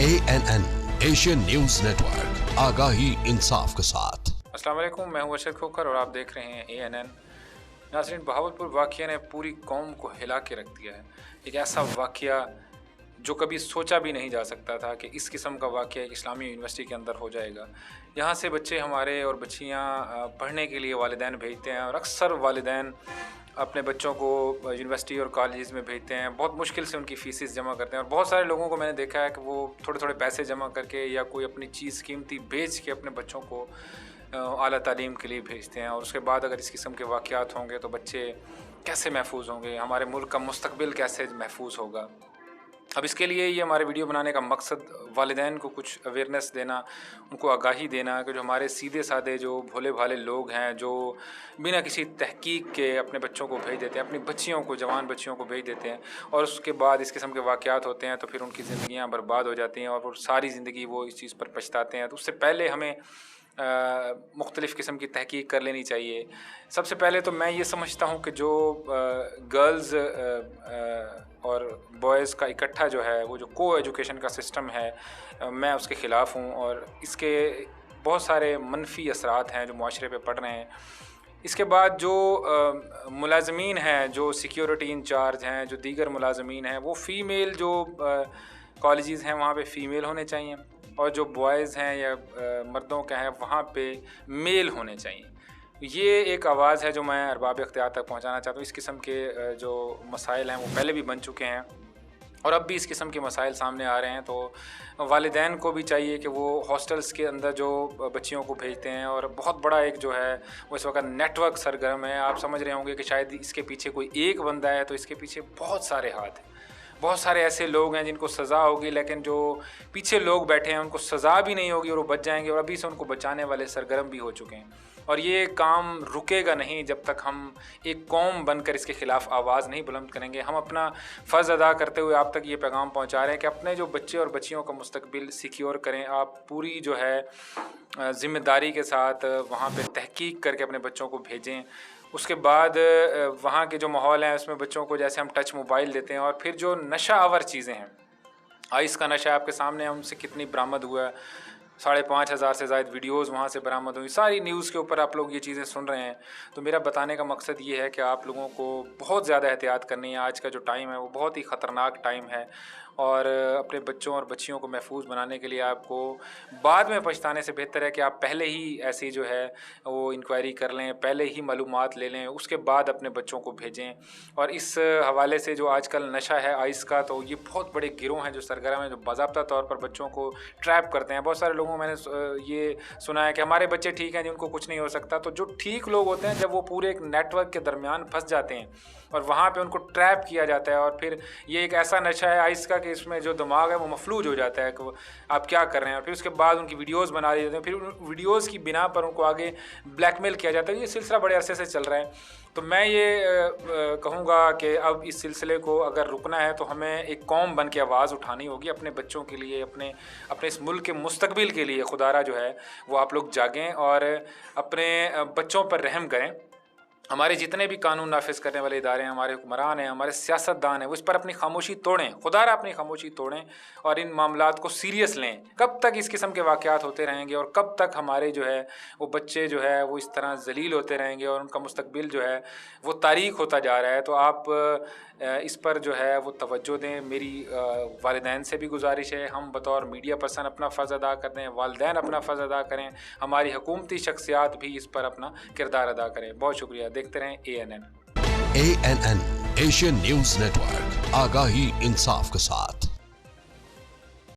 ANN Asian news network, आगाही इंसाफ के साथ। अस्सलाम वालेकुम, मैं हूं अरशद खोखर और आप देख रहे हैं ANN। नाज़रीन, बहावलपुर वाक़या ने पूरी कौम को हिला के रख दिया है। एक ऐसा वाक़या जो कभी सोचा भी नहीं जा सकता था कि इस किस्म का वाक़या एक इस्लामी यूनिवर्सिटी के अंदर हो जाएगा। यहाँ से बच्चे हमारे और बच्चियाँ पढ़ने के लिए वालिदैन भेजते हैं और अक्सर वालिदैन अपने बच्चों को यूनिवर्सिटी और कॉलेज में भेजते हैं। बहुत मुश्किल से उनकी फ़ीसेस जमा करते हैं और बहुत सारे लोगों को मैंने देखा है कि वो थोड़े थोड़े पैसे जमा करके या कोई अपनी चीज़ कीमती बेच के अपने बच्चों को आला तालीम के लिए भेजते हैं। और उसके बाद अगर इस किस्म के वाक़यात होंगे तो बच्चे कैसे महफूज होंगे, हमारे मुल्क का मुस्तकबिल कैसे महफूज होगा। अब इसके लिए ये हमारे वीडियो बनाने का मकसद वालिदैन को कुछ अवेयरनेस देना, उनको आगाही देना कि जो हमारे सीधे साधे जो भोले भाले लोग हैं जो बिना किसी तहकीक के अपने बच्चों को भेज देते हैं, अपनी बच्चियों को, जवान बच्चियों को भेज देते हैं और उसके बाद इस किस्म के वाक़यात होते हैं तो फिर उनकी ज़िंदगियाँ बर्बाद हो जाती हैं और वो सारी ज़िंदगी वो इस चीज़ पर पछताते हैं। तो उससे पहले हमें मुख्तलिफ़ किस्म की तहकीक कर लेनी चाहिए। सबसे पहले तो मैं ये समझता हूँ कि जो गर्ल्स और बॉयज़ का इकट्ठा जो है वो जो को एजुकेशन का सिस्टम है, मैं उसके ख़िलाफ़ हूँ और इसके बहुत सारे मनफी असरात हैं जो मुआशरे पे पड़ रहे हैं। इसके बाद जो मुलाज़मीन हैं, जो सिक्योरिटी इंचार्ज हैं, जो दीगर मुलाज़मीन हैं, वो फ़ीमेल जो कॉलेजेस हैं वहाँ पे फ़ीमेल होने चाहिए और जो बॉयज़ हैं या मर्दों का है वहाँ पे मेल होने चाहिए। ये एक आवाज़ है जो मैं अरबाब इख्तियार तक पहुँचाना चाहता हूँ। इस किस्म के जो मसाइल हैं वो पहले भी बन चुके हैं और अब भी इस किस्म के मसाइल सामने आ रहे हैं। तो वालिदैन को भी चाहिए कि वो हॉस्टल्स के अंदर जो बच्चियों को भेजते हैं और बहुत बड़ा एक जो है वो इस वक्त नेटवर्क सरगर्म है। आप समझ रहे होंगे कि शायद इसके पीछे कोई एक बंदा है, तो इसके पीछे बहुत सारे हाथ हैं। बहुत सारे ऐसे लोग हैं जिनको सज़ा होगी, लेकिन जो पीछे लोग बैठे हैं उनको सज़ा भी नहीं होगी और वो बच जाएंगे और अभी से उनको बचाने वाले सरगर्म भी हो चुके हैं। और ये काम रुकेगा नहीं जब तक हम एक कौम बनकर इसके ख़िलाफ़ आवाज़ नहीं बुलंद करेंगे। हम अपना फ़र्ज़ अदा करते हुए आप तक ये पैगाम पहुंचा रहे हैं कि अपने जो बच्चे और बच्चियों का मुस्तकबिल सिक्योर करें। आप पूरी जो है ज़िम्मेदारी के साथ वहाँ पे तहकीक करके अपने बच्चों को भेजें। उसके बाद वहाँ के जो माहौल है उसमें बच्चों को जैसे हम टच मोबाइल देते हैं और फिर जो नशा आवर चीज़ें हैं, आइस का नशा आपके सामने है, उनसे कितनी बरामद हुआ है, 5,500 से ज़ायद वीडियोज़ वहाँ से बरामद हुई। सारी न्यूज़ के ऊपर आप लोग ये चीज़ें सुन रहे हैं। तो मेरा बताने का मकसद ये है कि आप लोगों को बहुत ज़्यादा एहतियात करनी है। आज का जो टाइम है वो बहुत ही ख़तरनाक टाइम है और अपने बच्चों और बच्चियों को महफूज बनाने के लिए आपको बाद में पछताने से बेहतर है कि आप पहले ही ऐसी जो है वो इंक्वायरी कर लें, पहले ही मालूमात ले लें, उसके बाद अपने बच्चों को भेजें। और इस हवाले से जो आजकल नशा है आइस का, तो ये बहुत बड़े गिरोह हैं जो सरगर्म हैं, जो बाज़ाब्ता तौर पर बच्चों को ट्रैप करते हैं। बहुत सारे लोगों मैंने ये सुना है कि हमारे बच्चे ठीक हैं, जिनको कुछ नहीं हो सकता। तो जो ठीक लोग होते हैं जब वो पूरे एक नेटवर्क के दरमियान फंस जाते हैं और वहाँ पे उनको ट्रैप किया जाता है और फिर ये एक ऐसा नशा है आइस का कि इसमें जो दिमाग है वो मफलूज हो जाता है कि आप क्या कर रहे हैं। फिर उसके बाद उनकी वीडियोज़ बना दी जाती हैं, फिर उन वीडियोज़ की बिना पर उनको आगे ब्लैकमेल किया जाता है। ये सिलसिला बड़े अरसे से चल रहा है। तो मैं ये कहूँगा कि अब इस सिलसिले को अगर रुकना है तो हमें एक कौम बन के आवाज़ उठानी होगी अपने बच्चों के लिए, अपने इस मुल्क के मुस्तकबिल के लिए। खुदारा जो है वो आप लोग जागें और अपने बच्चों पर रहम करें। हमारे जितने भी कानून नाफिज करने वाले इदारे हैं, हमारे हुक्मरान हैं, हमारे सियासतदान हैं, वो इस पर अपनी खामोशी तोड़ें, खुदारा अपनी खामोशी तोड़ें और इन मामलात को सीरियस लें। कब तक इस किस्म के वाक़यात होते रहेंगे और कब तक हमारे जो है वो बच्चे जो है वो इस तरह जलील होते रहेंगे और उनका मुस्तकबिल जो है वो तारीख होता जा रहा है। तो आप इस पर जो है वो तवज्जो दें। मेरी वालिदैन से भी गुजारिश है, हम बतौर मीडिया पर्सन अपना फ़र्ज़ अदा कर दें, वालिदैन अपना फ़र्ज़ अदा करें, हमारी हुकूमती शख्सियात भी इस पर अपना किरदार अदा करें। बहुत शुक्रिया। देखते रहें ANN एशियन न्यूज नेटवर्क, आगाही इंसाफ के साथ।